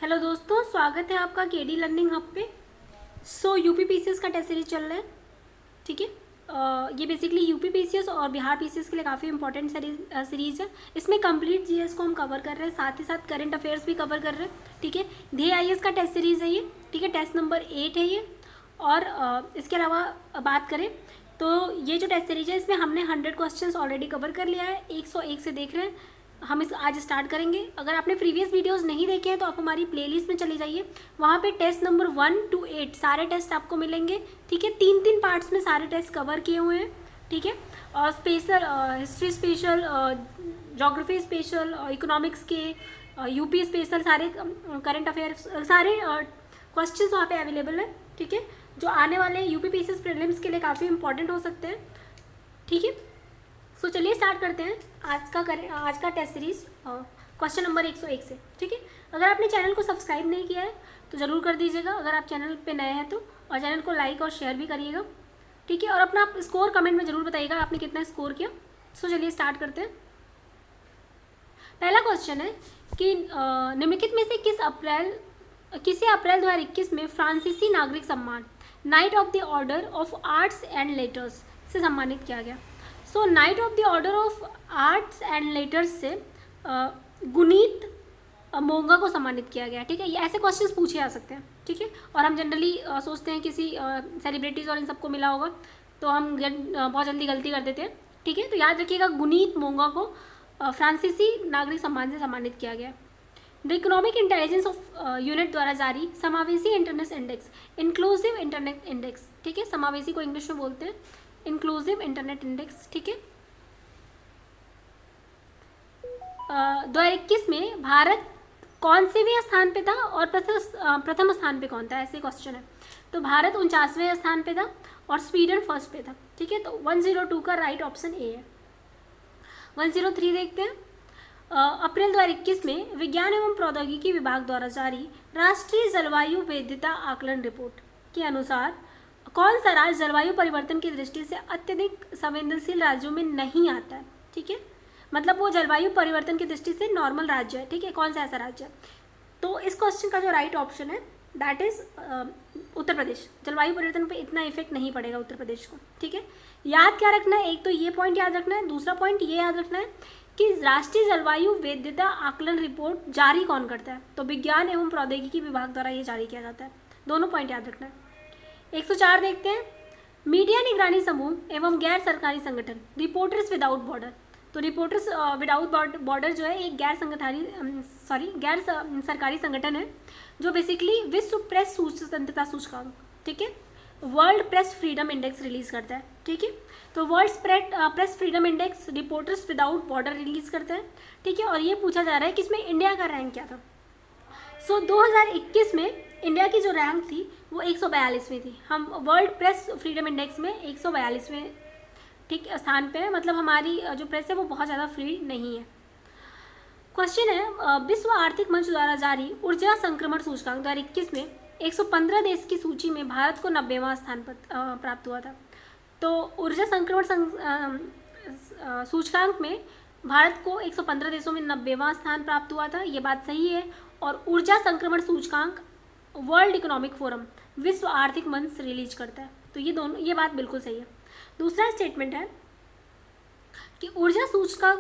Hello दोस्तों, स्वागत है आपका केडी लर्निंग हब पे। यूपी पीसीएस का टेस्ट सीरीज चल रहा है। ठीक है, ये बेसिकली यूपी पीसीएस और बिहार पीसीएस के लिए काफ़ी इंपॉर्टेंट सीरीज है। इसमें कंप्लीट जीएस को हम कवर कर रहे हैं, साथ ही साथ करंट अफेयर्स भी कवर कर रहे हैं। ठीक है, ध्येय आईएएस का टेस्ट सीरीज है ये। ठीक है, टेस्ट नंबर 8 है ये। और इसके अलावा बात करें तो ये जो टेस्ट सीरीज है इसमें हमने 100 क्वेश्चंस ऑलरेडी कवर कर लिया है। 101 से देख रहे हैं हम इस आज स्टार्ट करेंगे। अगर आपने प्रीवियस वीडियोस नहीं देखे हैं तो आप हमारी प्लेलिस्ट में चले जाइए, वहाँ पे टेस्ट नंबर 1 to 8 सारे टेस्ट आपको मिलेंगे। ठीक है, 3 पार्ट्स में सारे टेस्ट कवर किए हुए हैं। ठीक है, और special history special, geography special, economics के, यूपी स्पेशल, सारे करंट अफेयर्स, सारे क्वेश्चंस वहाँ पे अवेलेबल है। ठीक है, जो आने वाले यूपी पीसीएस प्रीलिम्स के लिए काफ़ी इंपॉर्टेंट हो सकते हैं। ठीक है, सो चलिए स्टार्ट करते हैं आज का टेस्ट सीरीज क्वेश्चन नंबर 101 से। ठीक है, अगर आपने चैनल को सब्सक्राइब नहीं किया है तो ज़रूर कर दीजिएगा अगर आप चैनल पे नए हैं तो, और चैनल को लाइक और शेयर भी करिएगा। ठीक है, और अपना स्कोर कमेंट में ज़रूर बताइएगा आपने कितना स्कोर किया। सो चलिए स्टार्ट करते हैं। पहला क्वेश्चन है कि निम्नलिखित में से किसे अप्रैल 2021 में फ्रांसीसी नागरिक सम्मान knight of the order of arts and letters से सम्मानित किया गया। सो knight of the order of arts and letters से गुनीत मोंगा को सम्मानित किया गया। ठीक है, ये ऐसे क्वेश्चंस पूछे जा सकते हैं। ठीक है, और हम जनरली सोचते हैं किसी सेलिब्रिटीज़ और इन सबको मिला होगा तो हम बहुत जल्दी गलती कर देते हैं। ठीक है, तो याद रखिएगा गुनीत मोंगा को फ्रांसीसी नागरिक सम्मान से सम्मानित किया गया। The economic intelligence of unit द्वारा जारी समावेशी internet index, inclusive internet index. ठीक है, समावेशी को इंग्लिश में बोलते हैं इंक्लूसिव इंटरनेट इंडेक्स। ठीक है, 2021 में भारत कौन से भी स्थान पे था और प्रथम स्थान पे कौन था, ऐसे क्वेश्चन है। तो भारत 49वें स्थान पे था और स्वीडन फर्स्ट पे था। ठीक है, तो 102 का राइट ऑप्शन ए है। 103 देखते हैं। अप्रैल 2021 में विज्ञान एवं प्रौद्योगिकी विभाग द्वारा जारी राष्ट्रीय जलवायु वैधता आकलन रिपोर्ट के अनुसार कौन सा राज्य जलवायु परिवर्तन की दृष्टि से अत्यधिक संवेदनशील राज्यों में नहीं आता है। ठीक है, मतलब वो जलवायु परिवर्तन की दृष्टि से नॉर्मल राज्य है। ठीक है, कौन सा ऐसा राज्य है। तो इस क्वेश्चन का जो राइट ऑप्शन है दैट इज उत्तर प्रदेश। जलवायु परिवर्तन पे इतना इफेक्ट नहीं पड़ेगा उत्तर प्रदेश को। ठीक है, याद क्या रखना है, एक तो ये पॉइंट याद रखना है, दूसरा पॉइंट ये याद रखना है कि राष्ट्रीय जलवायु वैधता आकलन रिपोर्ट जारी कौन करता है। तो विज्ञान एवं प्रौद्योगिकी विभाग द्वारा ये जारी किया जाता है। दोनों पॉइंट याद रखना है। 104 देखते हैं। मीडिया निगरानी समूह एवं गैर सरकारी संगठन रिपोर्टर्स विदाउट बॉर्डर। तो रिपोर्टर्स विदाउट बॉर्डर जो है एक गैर सरकारी संगठन है जो बेसिकली विश्व प्रेस स्वतंत्रता सूचकांक, ठीक है, world press freedom index release करता है। ठीक है, तो world press freedom index reporters without border release करता है। ठीक है, और ये पूछा जा रहा है कि इसमें इंडिया का रैंक क्या था। 2021 में इंडिया की जो रैंक थी वो 142वीं थी। हम वर्ल्ड प्रेस फ्रीडम इंडेक्स में 142वें ठीक स्थान पे है, मतलब हमारी जो प्रेस है वो बहुत ज़्यादा फ्री नहीं है। क्वेश्चन है विश्व आर्थिक मंच द्वारा जारी ऊर्जा संक्रमण सूचकांक 2021 में 115 देश की सूची में भारत को 90वां स्थान पर प्राप्त हुआ था। तो ऊर्जा संक्रमण सूचकांक में भारत को 115 देशों में 90वां स्थान प्राप्त हुआ था, ये बात सही है। और ऊर्जा संक्रमण सूचकांक वर्ल्ड इकोनॉमिक फोरम विश्व आर्थिक मंच रिलीज करता है। तो ये बात बिल्कुल सही है। दूसरा स्टेटमेंट है कि ऊर्जा सूचकांक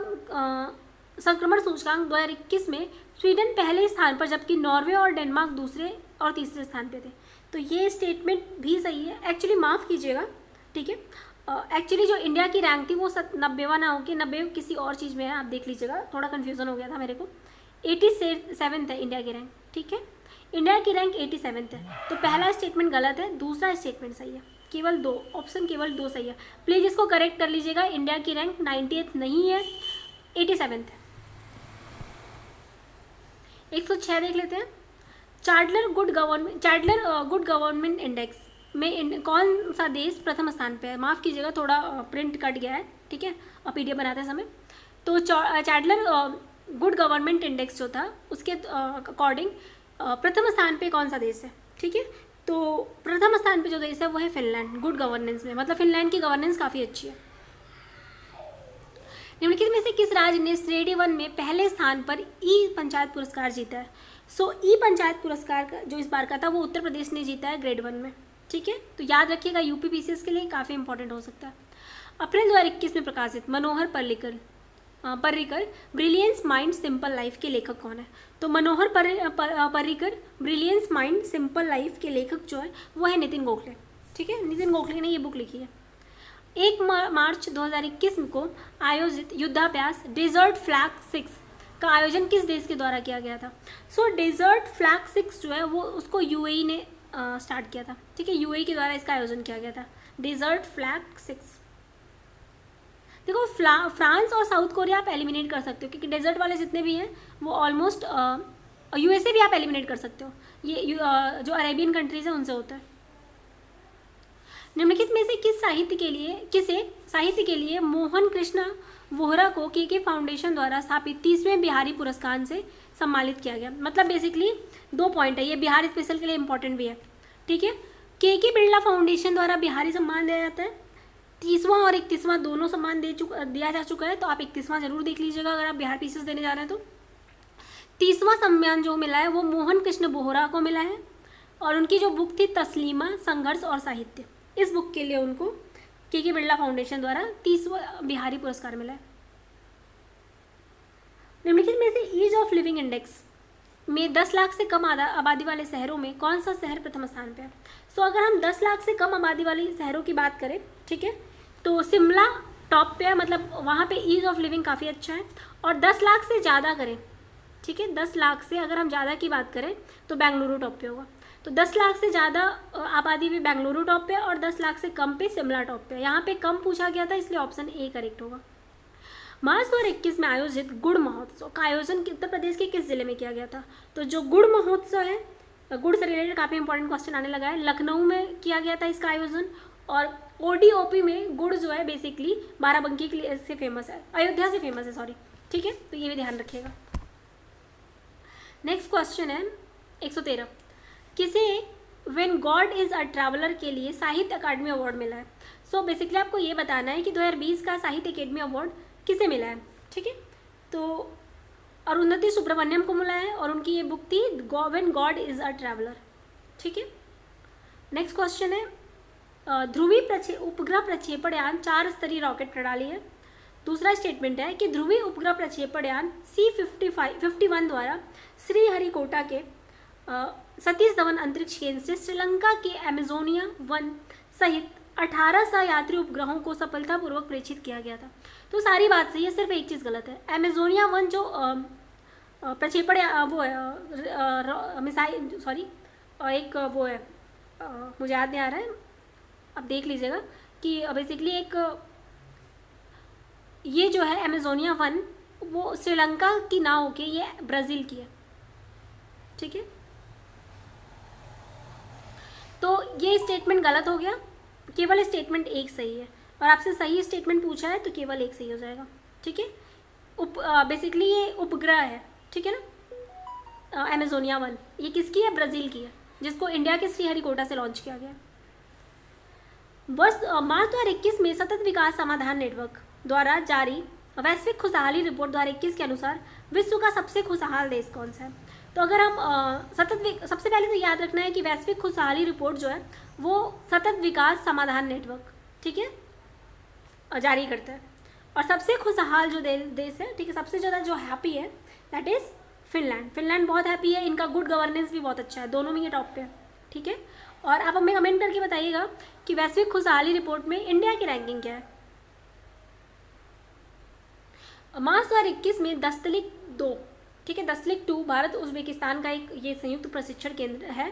संक्रमण सूचकांक 2021 में स्वीडन पहले स्थान पर जबकि नॉर्वे और डेनमार्क दूसरे और तीसरे स्थान पे थे। तो ये स्टेटमेंट भी सही है। एक्चुअली माफ़ कीजिएगा, ठीक है, एक्चुअली जो इंडिया की रैंक थी वो 90वां ना होकर 90 किसी और चीज़ में है, आप देख लीजिएगा, थोड़ा कन्फ्यूज़न हो गया था मेरे को। 87 है इंडिया की रैंक। ठीक है, इंडिया की रैंक 87 है। तो पहला स्टेटमेंट गलत है, दूसरा स्टेटमेंट सही है। केवल दो ऑप्शन, केवल दो सही है। प्लीज़ इसको करेक्ट कर लीजिएगा। इंडिया की रैंक 98 नहीं है, 87 है। 106 देख लेते हैं। चाडलर गुड गवर्नमेंट इंडेक्स में कौन सा देश प्रथम स्थान पे है। माफ़ कीजिएगा, थोड़ा प्रिंट कट गया है। ठीक है, और पीडीएफ बनाते समय। तो चाडलर गुड गवर्नमेंट इंडेक्स जो था उसके अकॉर्डिंग प्रथम स्थान पे कौन सा देश है। ठीक है, तो प्रथम स्थान पे जो देश है वो है फिनलैंड, गुड गवर्नेंस में, मतलब फिनलैंड की गवर्नेंस काफ़ी अच्छी है। निम्नलिखित में से किस राज्य ने श्रेणी 1 में पहले स्थान पर ई पंचायत पुरस्कार जीता है? सो ई पंचायत पुरस्कार का जो इस बार का था वो उत्तर प्रदेश ने जीता है ग्रेड 1 में, ठीक है। तो याद रखिएगा, यूपी पीसीएस के लिए काफ़ी इंपॉर्टेंट हो सकता है। अप्रैल 2021 में प्रकाशित Manohar Parrikar brilliance mind simple life के लेखक कौन है? तो Manohar Parrikar brilliance mind simple life के लेखक जो है वो है नितिन गोखले, ठीक है। नितिन गोखले ने ये बुक लिखी है। 1 मार्च 2021 को आयोजित युद्धाभ्यास डेजर्ट फ्लैग 6 का आयोजन किस देश के द्वारा किया गया था? सो डेजर्ट फ्लैग 6 जो है वो उसको यूएई ने स्टार्ट किया था, ठीक है। यूएई के द्वारा इसका आयोजन किया गया था, डेजर्ट फ्लैग 6। देखो फ्रांस और साउथ कोरिया आप एलिमिनेट कर सकते हो क्योंकि डेजर्ट वाले जितने भी हैं वो ऑलमोस्ट यूएसए भी आप एलिमिनेट कर सकते हो, ये जो अरेबियन कंट्रीज हैं उनसे होता है। निम्नलिखित में से किसे साहित्य के लिए मोहन कृष्ण वोहरा को के फाउंडेशन द्वारा स्थापित 30वें बिहारी पुरस्कार से सम्मानित किया गया? मतलब बेसिकली 2 पॉइंट है, ये बिहार स्पेशल के लिए इंपॉर्टेंट भी है, ठीक है। के बिरला फाउंडेशन द्वारा बिहारी सम्मान दिया जाता है। 30वां और 31वां दोनों सम्मान दिया जा चुका है, तो आप 31वां जरूर देख लीजिएगा अगर आप बिहार पीसीएस देने जा रहे हैं तो। 30वां सम्मान जो मिला है वो मोहन कृष्ण बोहरा को मिला है और उनकी जो बुक थी तस्लीमा संघर्ष और साहित्य, इस बुक के लिए उनको के बिरला फाउंडेशन द्वारा 30वां बिहारी पुरस्कार मिला है। निम्नलिखित में से ईज ऑफ लिविंग इंडेक्स में 10 लाख से कम आबादी वाले शहरों में कौन सा शहर प्रथम स्थान पे है? सो अगर हम 10 लाख से कम आबादी वाले शहरों की बात करें, ठीक है, तो शिमला टॉप पे है, मतलब वहाँ पे ईज ऑफ लिविंग काफ़ी अच्छा है। और 10 लाख से ज़्यादा करें, ठीक है, 10 लाख से अगर हम ज़्यादा की बात करें तो बेंगलुरु टॉप पे होगा। तो 10 लाख से ज़्यादा आबादी में बेंगलुरु टॉप पे और 10 लाख से कम पे शिमला टॉप पे। यहाँ पे कम पूछा गया था इसलिए ऑप्शन ए करेक्ट होगा। मार्च 2021 में आयोजित गुड़ महोत्सव का आयोजन उत्तर प्रदेश के किस जिले में किया गया था? तो जो गुड़ महोत्सव है, गुड़ से रिलेटेड काफ़ी इंपॉर्टेंट क्वेश्चन आने लगा है, लखनऊ में किया गया था इसका आयोजन। और ओडीओपी में गुड़ जो है बेसिकली बाराबंकी के लिए से फेमस है, अयोध्या से फेमस है, सॉरी, ठीक है, तो ये भी ध्यान रखिएगा। नेक्स्ट क्वेश्चन है 113, किसे when God is a traveller के लिए साहित्य अकादमी अवार्ड मिला है? सो बेसिकली आपको ये बताना है कि 2020 का साहित्य अकादमी अवार्ड किसे मिला है, ठीक है। तो अरुंधति सुब्रमण्यम को मिला है और उनकी ये बुक थी when God is a traveller, ठीक है। नेक्स्ट क्वेश्चन है, ध्रुवी उपग्रह प्रक्षेपण यान 4 स्तरीय रॉकेट प्रणाली है। दूसरा स्टेटमेंट है कि ध्रुवी उपग्रह प्रक्षेपण यान C51 द्वारा श्रीहरिकोटा के सतीश धवन अंतरिक्ष केंद्र से श्रीलंका के एमेजोनिया 1 सहित 18 यात्री उपग्रहों को सफलतापूर्वक प्रेषित किया गया था। तो सारी बात सही है, सिर्फ एक चीज़ गलत है। एमेजोनिया 1 जो प्रक्षेपण वो है मिसाइल, सॉरी, एक वो है, मुझे याद नहीं आ रहा है, अब देख लीजिएगा कि बेसिकली एक ये जो है एमेजोनिया 1 वो श्रीलंका की ना होके ये ब्राज़ील की है, ठीक है। तो ये स्टेटमेंट गलत हो गया, केवल स्टेटमेंट एक सही है और आपसे सही स्टेटमेंट पूछा है तो केवल एक सही हो जाएगा, ठीक है। बेसिकली ये उपग्रह है, ठीक है ना, एमेजोनिया 1 ये किसकी है? ब्राज़ील की है, जिसको इंडिया के श्रीहरिकोटा से लॉन्च किया गया। वर्ष मार्च 2021 में सतत विकास समाधान नेटवर्क द्वारा जारी वैश्विक खुशहाली रिपोर्ट 2021 के अनुसार विश्व का सबसे खुशहाल देश कौन सा है? तो अगर हम सबसे पहले तो याद रखना है कि वैश्विक खुशहाली रिपोर्ट जो है वो सतत विकास समाधान नेटवर्क, ठीक है, जारी करता है। और सबसे खुशहाल जो देश है, ठीक है, सबसे ज़्यादा जो हैप्पी है दैट इज़ फिनलैंड। फिनलैंड बहुत हैप्पी है, इनका गुड गवर्नेंस भी बहुत अच्छा है, दोनों में ये टॉप पे है, ठीक है। और आप हमें कमेंट करके बताइएगा कि वैश्विक खुशहाली रिपोर्ट में इंडिया की रैंकिंग क्या है। मार्च 2021 में दस्तलिक 2, ठीक है, दस्तलिक 2 भारत उज्बेकिस्तान का एक ये संयुक्त प्रशिक्षण केंद्र है,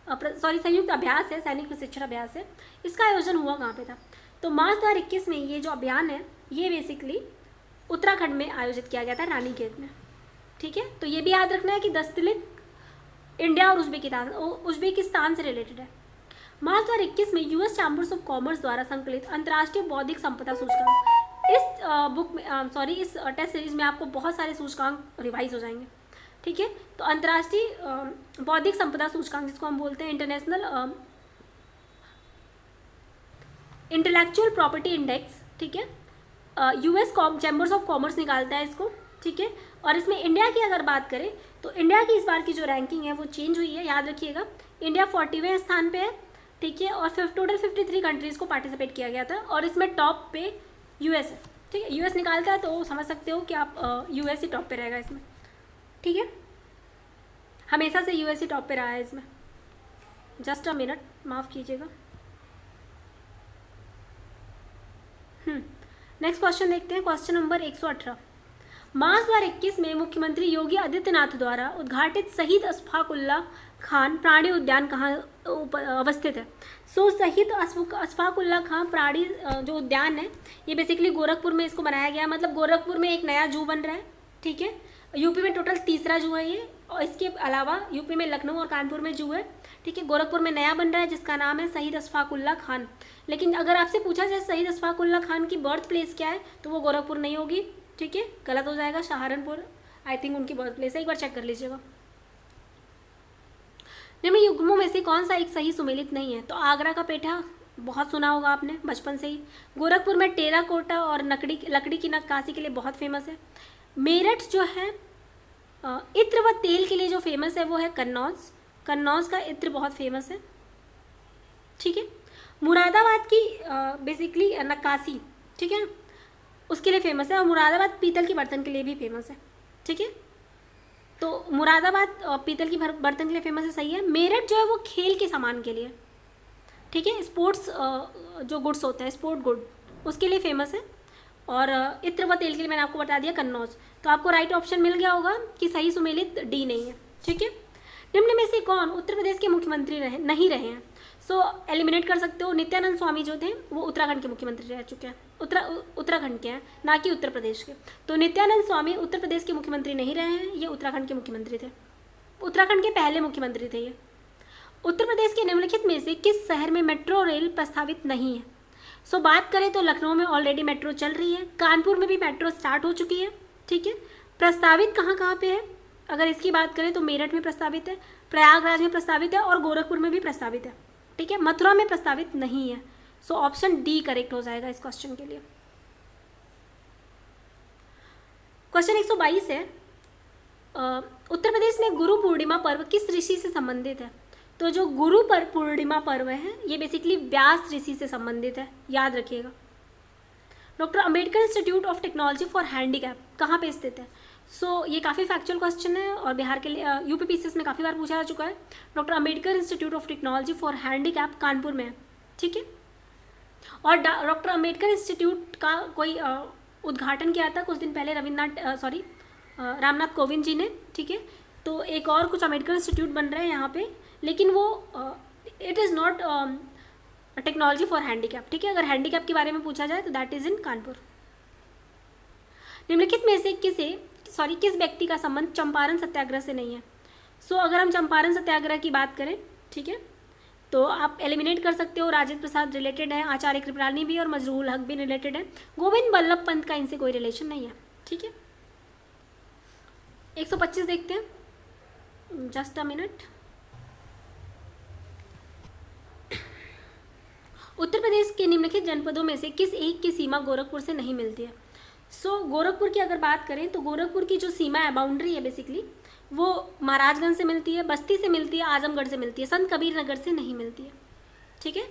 संयुक्त अभ्यास है, सैनिक प्रशिक्षण अभ्यास है। इसका आयोजन हुआ कहाँ पे था? तो मार्च 2021 में ये जो अभियान है ये बेसिकली उत्तराखंड में आयोजित किया गया था, रानीखेत में, ठीक है। तो ये भी याद रखना है कि दस्तलिक इंडिया और उज्बेकिस्तान से रिलेटेड है। मार्च 2021 में यूएस चैम्बर्स ऑफ कॉमर्स द्वारा संकलित अंतर्राष्ट्रीय बौद्धिक संपदा सूचकांक, इस बुक में इस टेस्ट सीरीज में आपको बहुत सारे सूचकांक रिवाइज हो जाएंगे, ठीक है। तो अंतर्राष्ट्रीय बौद्धिक संपदा सूचकांक जिसको हम बोलते हैं इंटरनेशनल इंटेलेक्चुअल प्रॉपर्टी इंडेक्स, ठीक है, US चैम्बर्स ऑफ कॉमर्स निकालता है इसको, ठीक है। और इसमें इंडिया की अगर बात करें तो इंडिया की इस बार की जो रैंकिंग है वो चेंज हुई है, याद रखिएगा। इंडिया 40वें स्थान पे है, ठीक है। और टोटल 53 कंट्रीज़ को पार्टिसिपेट किया गया था और इसमें टॉप पे US है, ठीक है। US निकालता है तो समझ सकते हो कि आप US ही टॉप पे रहेगा इसमें, ठीक है। हमेशा से US ही टॉप पे रहा है इसमें। जस्ट अ मिनट, माफ़ कीजिएगा। नेक्स्ट क्वेश्चन देखते हैं, क्वेश्चन नंबर 118। मार्च 2021 में मुख्यमंत्री योगी आदित्यनाथ द्वारा उद्घाटित शहीद अशफाकुल्ला खान प्राणी उद्यान कहाँ अवस्थित है? सो शहीद अशफाकुल्ला खान प्राणी जो उद्यान है ये बेसिकली गोरखपुर में इसको बनाया गया, मतलब गोरखपुर में एक नया जू बन रहा है, ठीक है। यूपी में टोटल तीसरा जू है ये, और इसके अलावा यूपी में लखनऊ और कानपुर में जू है, ठीक है। गोरखपुर में नया बन रहा है जिसका नाम है शहीद अशफाकुल्ला खान। लेकिन अगर आपसे पूछा जाए शहीद अशफाकुल्ला खान की बर्थ प्लेस क्या है तो वो गोरखपुर नहीं होगी, ठीक है, गलत हो जाएगा। सहारनपुर आई थिंक उनकी बर्थ प्लेस है, एक बार चेक कर लीजिएगा। निम्न युग्मों में से कौन सा एक सही सुमेलित नहीं है? तो आगरा का पेठा बहुत सुना होगा आपने बचपन से ही। गोरखपुर में टेराकोटा और लकड़ी की नक्काशी के लिए बहुत फेमस है। मेरठ जो है इत्र व तेल के लिए जो फेमस है वो है कन्नौज। कन्नौज का इत्र बहुत फेमस है, ठीक है। मुरादाबाद की बेसिकली नक्काशी, ठीक है, उसके लिए फेमस है। और मुरादाबाद पीतल के बर्तन के लिए भी फेमस है, ठीक है। तो मुरादाबाद पीतल की बर्तन के लिए फेमस है, सही है। मेरठ जो है वो खेल के सामान के लिए, ठीक है, स्पोर्ट्स जो गुड्स होते हैं, स्पोर्ट गुड, उसके लिए फेमस है। और इत्र व तेल के लिए मैंने आपको बता दिया कन्नौज। तो आपको राइट ऑप्शन मिल गया होगा कि सही सुमेलित डी नहीं है, ठीक है। निम्न में से कौन उत्तर प्रदेश के मुख्यमंत्री नहीं रहे हैं? सो एलिमिनेट कर सकते हो। नित्यानंद स्वामी जो थे वो उत्तराखंड के मुख्यमंत्री रह चुके हैं, उत्तराखंड के हैं, ना कि उत्तर प्रदेश के। तो नित्यानंद स्वामी उत्तर प्रदेश के मुख्यमंत्री नहीं रहे हैं, ये उत्तराखंड के मुख्यमंत्री थे, उत्तराखंड के पहले मुख्यमंत्री थे ये। उत्तर प्रदेश के निम्नलिखित में से किस शहर में मेट्रो रेल प्रस्तावित नहीं है? सो बात करें तो लखनऊ में ऑलरेडी मेट्रो चल रही है, कानपुर में भी मेट्रो स्टार्ट हो चुकी है, ठीक है। प्रस्तावित कहाँ पे है? अगर इसकी बात करें तो मेरठ में प्रस्तावित है, प्रयागराज में प्रस्तावित है और गोरखपुर में भी प्रस्तावित है, ठीक है। मथुरा में प्रस्तावित नहीं है। सो ऑप्शन डी करेक्ट हो जाएगा इस क्वेश्चन के लिए। क्वेश्चन 122 है, उत्तर प्रदेश में गुरु पूर्णिमा पर्व किस ऋषि से संबंधित है? तो जो गुरु पूर्णिमा पर्व है ये बेसिकली व्यास ऋषि से संबंधित है, याद रखिएगा। Doctor Ambedkar institute of technology for handicap कहाँ पे स्थित है? सो ये काफ़ी फैक्चुअल क्वेश्चन है और बिहार के लिए यूपीपीसीएस में काफ़ी बार पूछा जा चुका है। Doctor Ambedkar institute of technology for handicap Kanpur में है, ठीक है। और डॉक्टर अंबेडकर इंस्टीट्यूट का कोई उद्घाटन किया था कुछ दिन पहले रामनाथ कोविंद जी ने, ठीक है। तो एक और कुछ अंबेडकर इंस्टीट्यूट बन रहे हैं यहाँ पे, लेकिन वो it is not technology for handicap, ठीक है। अगर हैंडीकैप के बारे में पूछा जाए तो दैट इज़ इन कानपुर। निम्नलिखित में से किस व्यक्ति का संबंध चंपारण सत्याग्रह से नहीं है? सो अगर हम चंपारण सत्याग्रह की बात करें, ठीक है, तो आप एलिमिनेट कर सकते हो। राजेंद्र प्रसाद रिलेटेड है, आचार्य कृपलानी भी और मजरूल हक भी रिलेटेड है। गोविंद बल्लभ पंत का इनसे कोई रिलेशन नहीं है, ठीक है। 125 देखते हैं, just a minute. Uttar Pradesh के निम्नलिखित जनपदों में से किस एक की सीमा गोरखपुर से नहीं मिलती है? सो गोरखपुर की अगर बात करें तो गोरखपुर की जो सीमा है, बाउंड्री है बेसिकली, वो महाराजगंज से मिलती है, बस्ती से मिलती है, आजमगढ़ से मिलती है, संत कबीर नगर से नहीं मिलती है, ठीक है।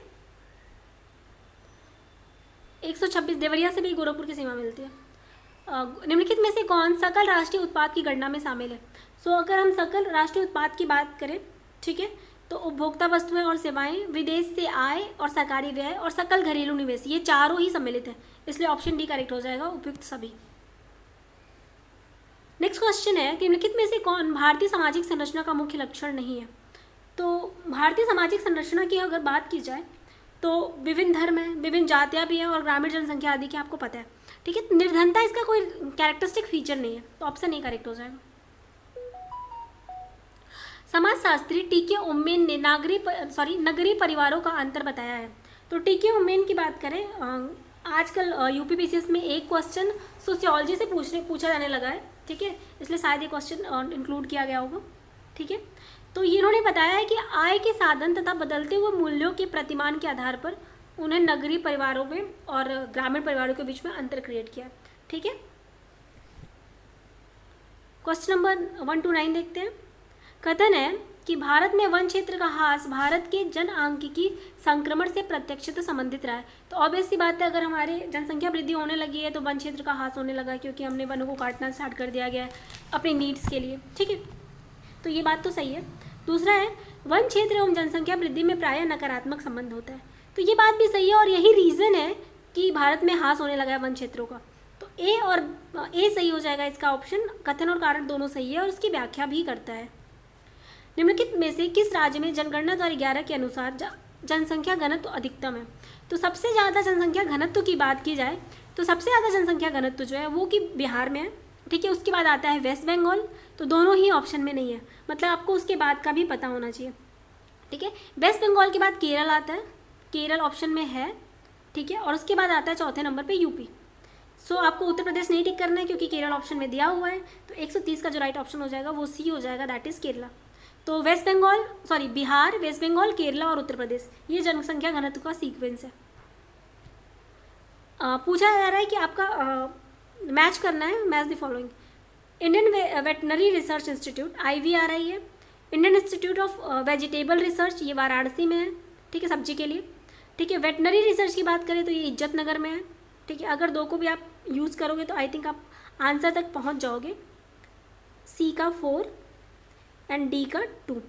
126 देवरिया से भी गोरखपुर की सीमा मिलती है। निम्नलिखित में से कौन सकल राष्ट्रीय उत्पाद की गणना में शामिल है? सो अगर हम सकल राष्ट्रीय उत्पाद की बात करें, ठीक है, तो उपभोक्ता वस्तुएं और सेवाएं, विदेश से आय और सरकारी व्यय और सकल घरेलू निवेश, ये चारों ही सम्मिलित है, इसलिए ऑप्शन डी करेक्ट हो जाएगा, उपयुक्त सभी। नेक्स्ट क्वेश्चन है कि निम्नलिखित में से कौन भारतीय सामाजिक संरचना का मुख्य लक्षण नहीं है? तो भारतीय सामाजिक संरचना की अगर बात की जाए तो विभिन्न धर्म है, विभिन्न जातियाँ भी हैं और ग्रामीण जनसंख्या आदि की आपको पता है, ठीक है। निर्धनता इसका कोई कैरेक्टरिस्टिक फीचर नहीं है, तो ऑप्शन ए करेक्ट हो जाएगा। समाजशास्त्री टी.के. उम्मेन ने नगरीय परिवारों का अंतर बताया है। तो टी.के. उम्मेन की बात करें, आजकल यूपीपीसीएस में एक क्वेश्चन सोशियोलॉजी से पूछा जाने लगा है, ठीक है, इसलिए शायद ये क्वेश्चन इंक्लूड किया गया होगा, ठीक है। तो इन्होंने बताया है कि आय के साधन तथा बदलते हुए मूल्यों के प्रतिमान के आधार पर उन्हें नगरीय परिवारों में और ग्रामीण परिवारों के बीच में अंतर क्रिएट किया। ठीक है, क्वेश्चन नंबर 1 to 9 देखते हैं। कथन है कि भारत में वन क्षेत्र का ह्रास भारत के जनआंत्रिकी संक्रमण से प्रत्यक्षतः संबंधित रहा है। तो ऑब्वियस सी बात है, अगर हमारे जनसंख्या वृद्धि होने लगी है तो वन क्षेत्र का ह्रास होने लगा, क्योंकि हमने वनों को काटना स्टार्ट कर दिया गया है अपनी नीड्स के लिए। ठीक है, तो ये बात तो सही है। दूसरा है, वन क्षेत्र एवं जनसंख्या वृद्धि में प्रायः नकारात्मक संबंध होता है। तो ये बात भी सही है, और यही रीज़न है कि भारत में ह्रास होने लगा है वन क्षेत्रों का। तो ए सही हो जाएगा इसका ऑप्शन। कथन और कारण दोनों सही है और उसकी व्याख्या भी करता है। निम्नलिखित में से किस राज्य में जनगणना 2011 के अनुसार जनसंख्या घनत्व अधिकतम है? तो सबसे ज़्यादा जनसंख्या घनत्व की बात की जाए तो सबसे ज़्यादा जनसंख्या घनत्व जो है वो कि बिहार में है। ठीक है, उसके बाद आता है वेस्ट बंगाल। तो दोनों ही ऑप्शन में नहीं है, मतलब आपको उसके बाद का भी पता होना चाहिए। ठीक है, वेस्ट बंगाल के बाद केरल आता है, केरल ऑप्शन में है। ठीक है, और उसके बाद आता है चौथे नंबर पे यूपी। सो आपको उत्तर प्रदेश नहीं टिक करना है क्योंकि केरल ऑप्शन में दिया हुआ है। तो 130 का जो राइट ऑप्शन हो जाएगा वो सी हो जाएगा, दैट इज़ केरला। तो बिहार, वेस्ट बंगाल, केरला और उत्तर प्रदेश, ये जनसंख्या घनत्व का सीक्वेंस है। पूछा जा रहा है कि आपका मैच करना है, match the following. Indian veterinary research institute IVRI है। Indian institute of vegetable research, ये वाराणसी में है। ठीक है, सब्जी के लिए। ठीक है, वेटनरी रिसर्च की बात करें तो ये इज्जत नगर में है। ठीक है, अगर दो को भी आप यूज़ करोगे तो आई थिंक आप आंसर तक पहुंच जाओगे। सी का 4 एंड डी का 2।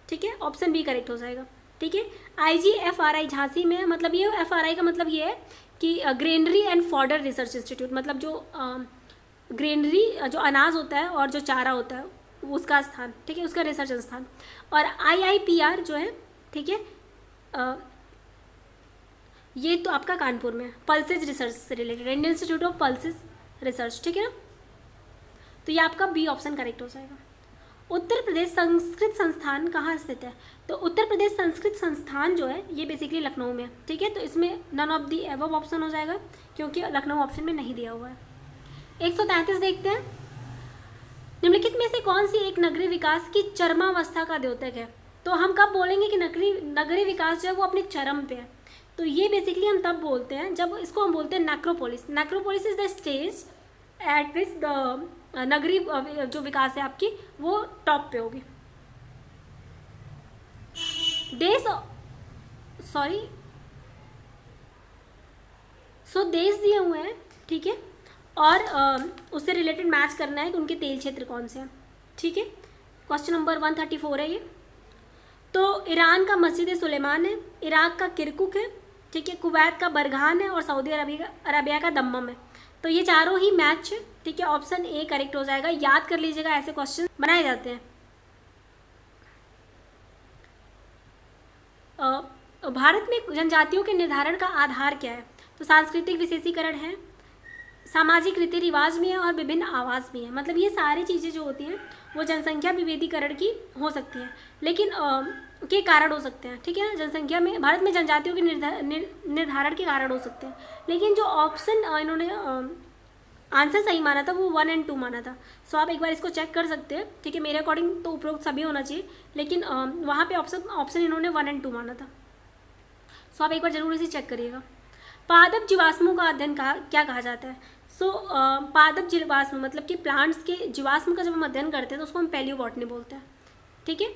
ठीक है, ऑप्शन बी करेक्ट हो जाएगा। ठीक है, IGFRI झांसी में है। मतलब ये FRI का मतलब ये है कि granary and fodder research institute, मतलब जो ग्रेनरी जो अनाज होता है और जो चारा होता है उसका स्थान। ठीक है, उसका रिसर्च संस्थान। और IIPR जो है, ठीक है, ये तो आपका कानपुर में है, पल्सेज रिसर्च से related, Indian institute of pulses research. ठीक है ना, तो ये आपका बी ऑप्शन करेक्ट हो जाएगा। उत्तर प्रदेश संस्कृत संस्थान कहाँ स्थित है? तो उत्तर प्रदेश संस्कृत संस्थान जो है ये बेसिकली लखनऊ में है। ठीक है, तो इसमें none of the above option हो जाएगा क्योंकि लखनऊ ऑप्शन में नहीं दिया हुआ है। 133 देखते हैं। निम्नलिखित में से कौन सी एक नगरीय विकास की चरमावस्था का द्योतक है? तो हम कब बोलेंगे कि नगरीय विकास जो है वो अपने चरम पे है? तो ये बेसिकली हम तब बोलते हैं जब इसको हम बोलते हैं necropolis. Necropolis is the stage eight which the नगरीय जो विकास है आपकी वो टॉप पे होगी। देश दिए हुए हैं। ठीक है, और उससे रिलेटेड मैच करना है कि उनके तेल क्षेत्र कौन से हैं। ठीक है, क्वेश्चन नंबर 134 है ये। तो ईरान का मस्जिद सुलेमान है, इराक का किरकुक है, ठीक है, कुवैत का बरगान है और सऊदी अरबिया का दम्मम है। तो ये चारों ही मैच है। ठीक है, ऑप्शन ए करेक्ट हो जाएगा। याद कर लीजिएगा, ऐसे क्वेश्चन बनाए जाते हैं। भारत में जनजातियों के निर्धारण का आधार क्या है? तो सांस्कृतिक विशेषीकरण है, सामाजिक रीति रिवाज भी है और विभिन्न आवास भी है। मतलब ये सारी चीज़ें जो होती हैं वो जनसंख्या विभेदीकरण की हो सकती हैं, लेकिन के कारण हो सकते हैं। ठीक है, जनसंख्या में भारत में जनजातियों के निर्धारण के कारण हो सकते हैं, लेकिन जो ऑप्शन इन्होंने आंसर सही माना था वो 1 और 2 माना था। सो आप एक बार इसको चेक कर सकते हैं। ठीक है, मेरे अकॉर्डिंग तो उपरोक्त सभी होना चाहिए, लेकिन वहाँ पे ऑप्शन इन्होंने 1 और 2 माना था। सो आप एक बार जरूर इसे चेक करिएगा। पादप जीवाश्मों का अध्ययन क्या कहा जाता है? पादप जीवाश्म मतलब कि प्लांट्स के जीवाश्म का जब हम अध्ययन करते हैं तो उसको हम पैलियोबॉटनी बोलते हैं। ठीक है,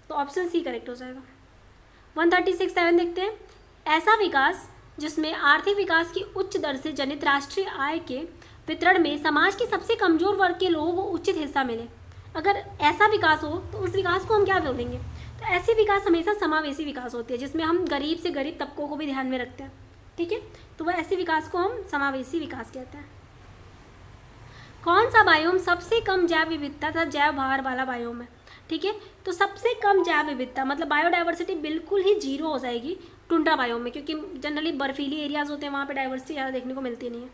तो ऑप्शन सी करेक्ट हो जाएगा। 136.7 देखते हैं। ऐसा विकास जिसमें आर्थिक विकास की उच्च दर से जनित राष्ट्रीय आय के वितरण में समाज के सबसे कमजोर वर्ग के लोगों को उचित हिस्सा मिले। अगर ऐसा विकास हो तो उस विकास को हम क्या बोलेंगे? तो ऐसे विकास हमेशा समावेशी विकास होती है जिसमें हम गरीब से गरीब तबकों को भी ध्यान में रखते हैं। ठीक है, तो वह ऐसे विकास को हम समावेशी विकास कहते हैं। कौन सा बायोम सबसे कम जैव विविधता तथा जैव भार वाला बायोम है? ठीक है, तो सबसे कम जैव विविधता मतलब बायोडाइवर्सिटी बिल्कुल ही जीरो हो जाएगी टुंड्रा बायोम में, क्योंकि जनरली बर्फीली एरियाज होते हैं, वहाँ पे डाइवर्सिटी ज़्यादा देखने को मिलती नहीं है।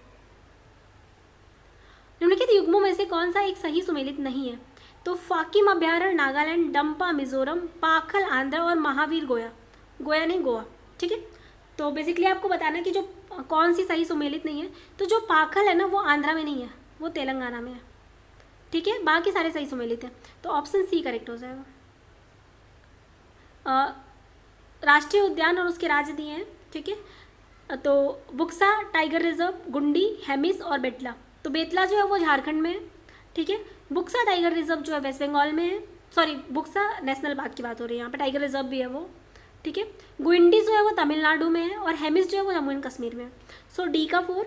निम्नलिखित युग्मों में से कौन सा एक सही सुमेलित नहीं है? तो फाकिम अभ्यारण्य नागालैंड, डंपा मिजोरम, पाखल आंध्र और महावीर गोया नहीं गोवा। ठीक है, तो बेसिकली आपको बताना है कि जो कौन सी सही सुमेलित नहीं है। तो जो पाखल है ना वो आंध्रा में नहीं है, वो तेलंगाना में है। ठीक है, बाकी सारे सही सुमेलित हैं, तो ऑप्शन सी करेक्ट हो जाएगा। राष्ट्रीय उद्यान और उसके राज्य दिए हैं, ठीक है। तो बुक्सा टाइगर रिजर्व, गुंडी, हेमिस और बेतला। तो बेतला जो है वो झारखंड में है, ठीक है। बुक्सा टाइगर रिजर्व जो है वेस्ट बंगाल में है, सॉरी बुक्सा नेशनल पार्क की बात हो रही है, यहाँ पे टाइगर रिजर्व भी है वो, ठीक है। गुंडी जो है वो तमिलनाडु में है और हेमिस जो है वो जम्मू एंड कश्मीर में है। सो डी का 4,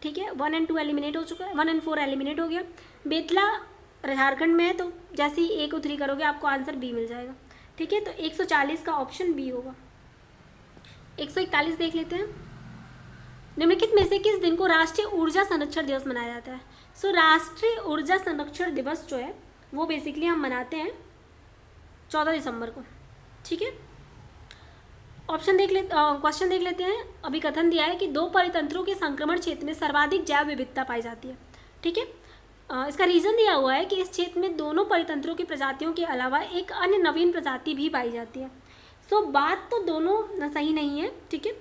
ठीक है। 1 और 2 एलिमिनेट हो चुका है, 1 और 4 एलिमिनेट हो गया। बेतला झारखंड में है, तो जैसे ही A को 3 करोगे आपको आंसर B मिल जाएगा, ठीक है। तो 140 का ऑप्शन B होगा। 141 देख लेते हैं। निम्नलिखित में से किस दिन को राष्ट्रीय ऊर्जा संरक्षण दिवस मनाया जाता है? सो राष्ट्रीय ऊर्जा संरक्षण दिवस जो है वो बेसिकली हम मनाते हैं 14 दिसंबर को, ठीक है। क्वेश्चन देख लेते हैं। अभी कथन दिया है कि 2 परितंत्रों के संक्रमण क्षेत्र में सर्वाधिक जैव विविधता पाई जाती है, ठीक है। इसका रीज़न दिया हुआ है कि इस क्षेत्र में दोनों परितंत्रों की प्रजातियों के अलावा एक अन्य नवीन प्रजाति भी पाई जाती है। सो बात तो दोनों सही नहीं है, ठीक है।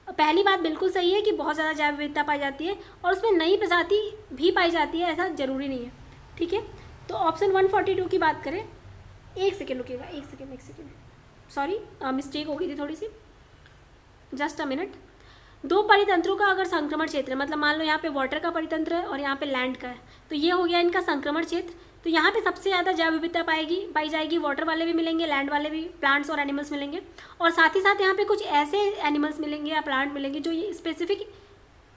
पहली बात बिल्कुल सही है कि बहुत ज़्यादा जैव विविधता पाई जाती है और उसमें नई प्रजाति भी पाई जाती है, ऐसा ज़रूरी नहीं है, ठीक है। तो ऑप्शन 142 की बात करें, एक सेकेंड रुकिएगा, एक सेकेंड, सॉरी मिस्टेक हो गई थी थोड़ी सी, जस्ट अ मिनट। 2 परितंत्रों का अगर संक्रमण क्षेत्र, मतलब मान लो यहाँ पे वाटर का परितंत्र है और यहाँ पे लैंड का है, तो ये हो गया इनका संक्रमण क्षेत्र। तो यहाँ पे सबसे ज़्यादा जैव विविधता पाई जाएगी, वाटर वाले भी मिलेंगे, लैंड वाले भी, प्लांट्स और एनिमल्स मिलेंगे, और साथ ही साथ यहाँ पे कुछ ऐसे एनिमल्स मिलेंगे या प्लांट मिलेंगे जो ये स्पेसिफिक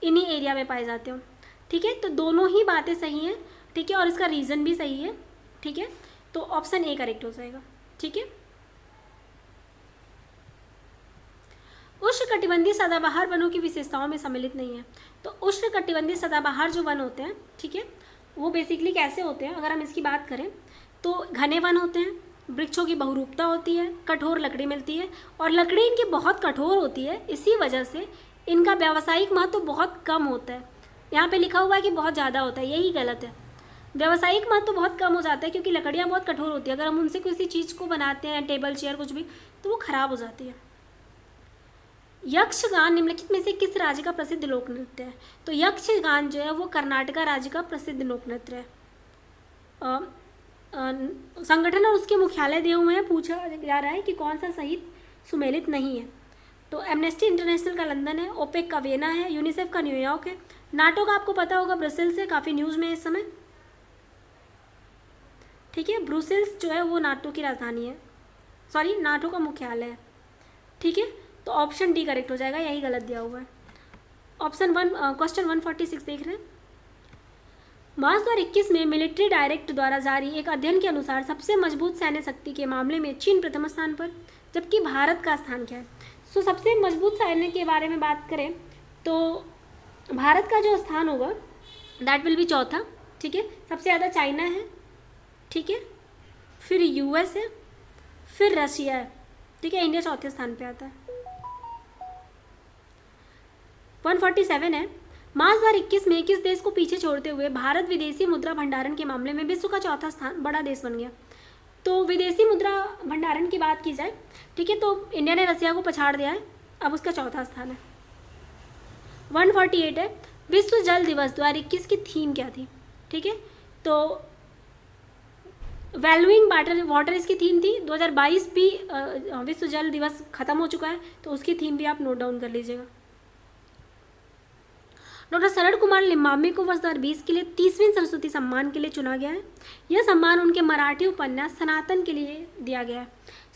इन्हीं एरिया में पाए जाते हो, ठीक है। तो दोनों ही बातें सही हैं, ठीक है, और इसका रीज़न भी सही है, ठीक है। तो ऑप्शन A करेक्ट हो जाएगा, ठीक है। उष्णकटिबंधीय सदाबहार वनों की विशेषताओं में सम्मिलित नहीं है। तो उष्णकटिबंधीय सदाबहार जो वन होते हैं, ठीक है, वो बेसिकली कैसे होते हैं, अगर हम इसकी बात करें तो घने वन होते हैं, वृक्षों की बहुरूपता होती है, कठोर लकड़ी मिलती है, और लकड़ी इनकी बहुत कठोर होती है, इसी वजह से इनका व्यावसायिक महत्व बहुत कम होता है। यहाँ पे लिखा हुआ है कि बहुत ज़्यादा होता है, यही गलत है। व्यावसायिक महत्व बहुत कम हो जाता है क्योंकि लकड़ियाँ बहुत कठोर होती है, अगर हम उनसे किसी चीज़ को बनाते हैं, टेबल चेयर कुछ भी, तो वो ख़राब हो जाती है। यक्षगान निम्नलिखित में से किस राज्य का प्रसिद्ध लोक नृत्य है? तो यक्षगान जो है वो कर्नाटका राज्य का प्रसिद्ध लोक नृत्य है। संगठन और उसके मुख्यालय दिए हुए हैं, पूछा जा रहा है कि कौन सा सहित सुमेलित नहीं है। तो एमनेस्टी इंटरनेशनल का लंदन है, ओपेक का वियना है, यूनिसेफ का न्यूयॉर्क है, नाटो का आपको पता होगा ब्रसेल्स है, काफ़ी न्यूज़ में है इस समय, ठीक है। ब्रुसेल्स जो है वो नाटो की राजधानी है, सॉरी नाटो का मुख्यालय है, ठीक है। तो ऑप्शन D करेक्ट हो जाएगा, यही गलत दिया हुआ है। क्वेश्चन 146 देख रहे हैं। मार्च 2021 में मिलिट्री डायरेक्ट द्वारा जारी एक अध्ययन के अनुसार सबसे मजबूत सैन्य शक्ति के मामले में चीन प्रथम स्थान पर, जबकि भारत का स्थान क्या है? सो सबसे मजबूत सैन्य के बारे में बात करें तो भारत का जो स्थान होगा दैट विल बी चौथा, ठीक है। सबसे ज़्यादा चाइना है, ठीक है, फिर US है, फिर रशिया है, ठीक है। इंडिया चौथे स्थान पे आता है। 147 है। मार्च 2021 में किस देश को पीछे छोड़ते हुए भारत विदेशी मुद्रा भंडारण के मामले में विश्व का चौथा स्थान बड़ा देश बन गया? तो विदेशी मुद्रा भंडारण की बात की जाए, ठीक है, तो इंडिया ने रसिया को पछाड़ दिया है, अब उसका चौथा स्थान है। 148 है। विश्व जल दिवस 2021 की थीम क्या थी? ठीक है, तो वैल्यूइंग वाटर इसकी थीम थी। 2022 भी विश्व जल दिवस खत्म हो चुका है, तो उसकी थीम भी आप नोट डाउन कर लीजिएगा। डॉक्टर शरद कुमार लिम्बांबे को वर्ष 2020 के लिए 30वें सरस्वती सम्मान के लिए चुना गया है। यह सम्मान उनके मराठी उपन्यास सनातन के लिए दिया गया है।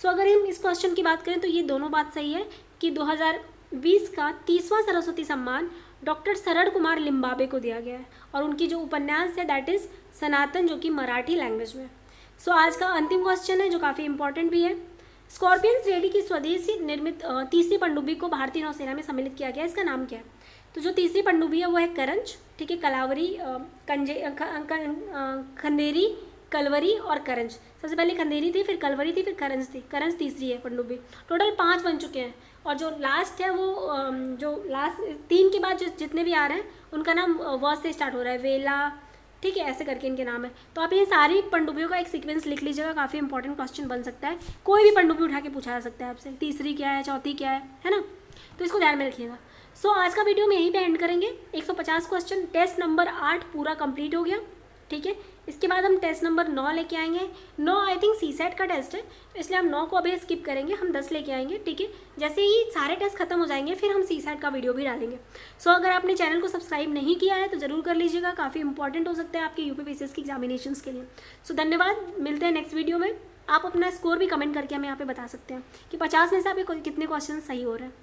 सो अगर हम इस क्वेश्चन की बात करें तो ये दोनों बात सही है कि 2020 का 30वां सरस्वती सम्मान डॉक्टर शरद कुमार लिम्बांबे को दिया गया है और उनकी जो उपन्यास है दैट इज़ सनातन, जो कि मराठी लैंग्वेज में। सो आज का अंतिम क्वेश्चन है जो काफ़ी इंपॉर्टेंट भी है। स्कॉर्पियन श्रेणी की स्वदेशी निर्मित तीसरी पनडुब्बी को भारतीय नौसेना में सम्मिलित किया गया है, इसका नाम क्या है? तो जो तीसरी पनडुब्बी है वो है करंज, ठीक है, कलावरी, खंदेरी, कलवरी और करंज। सबसे पहले खंदेरी थी, फिर कलवरी थी, फिर करंज थी। करंज तीसरी है पनडुब्बी। टोटल 5 बन चुके हैं और जो लास्ट है वो जो लास्ट 3 के बाद जो जितने भी आ रहे हैं उनका नाम व से स्टार्ट हो रहा है, वेला, ठीक है, ऐसे करके इनके नाम है। तो आप ये सारी पनडुब्बियों का एक सीक्वेंस लिख लीजिएगा, काफ़ी इंपॉर्टेंट क्वेश्चन बन सकता है। कोई भी पनडुब्बी उठा के पूछा जा सकता है आपसे, तीसरी क्या है, चौथी क्या है ना, तो इसको ध्यान में रखिएगा। सो आज का वीडियो में यहीं पे एंड करेंगे। 150 क्वेश्चन, टेस्ट नंबर 8 पूरा कंप्लीट हो गया, ठीक है। इसके बाद हम टेस्ट नंबर 9 लेके आएंगे। 9 आई थिंक सीसेट का टेस्ट है, इसलिए हम 9 को अभी स्किप करेंगे, हम 10 लेके आएंगे, ठीक है। जैसे ही सारे टेस्ट खत्म हो जाएंगे फिर हम सीसेट का वीडियो भी डालेंगे। सो अगर आपने चैनल को सब्सक्राइब नहीं किया है तो ज़रूर कर लीजिएगा, काफ़ी इंपॉर्टेंट हो सकते हैं आपके यूपीपीसीएस की एग्जामिनेशन के लिए। सो धन्यवाद, मिलते हैं नेक्स्ट वीडियो में। आप अपना स्कोर भी कमेंट करके हमें यहाँ पे बता सकते हैं कि 50 में से आपके कितने क्वेश्चन सही हो रहे हैं।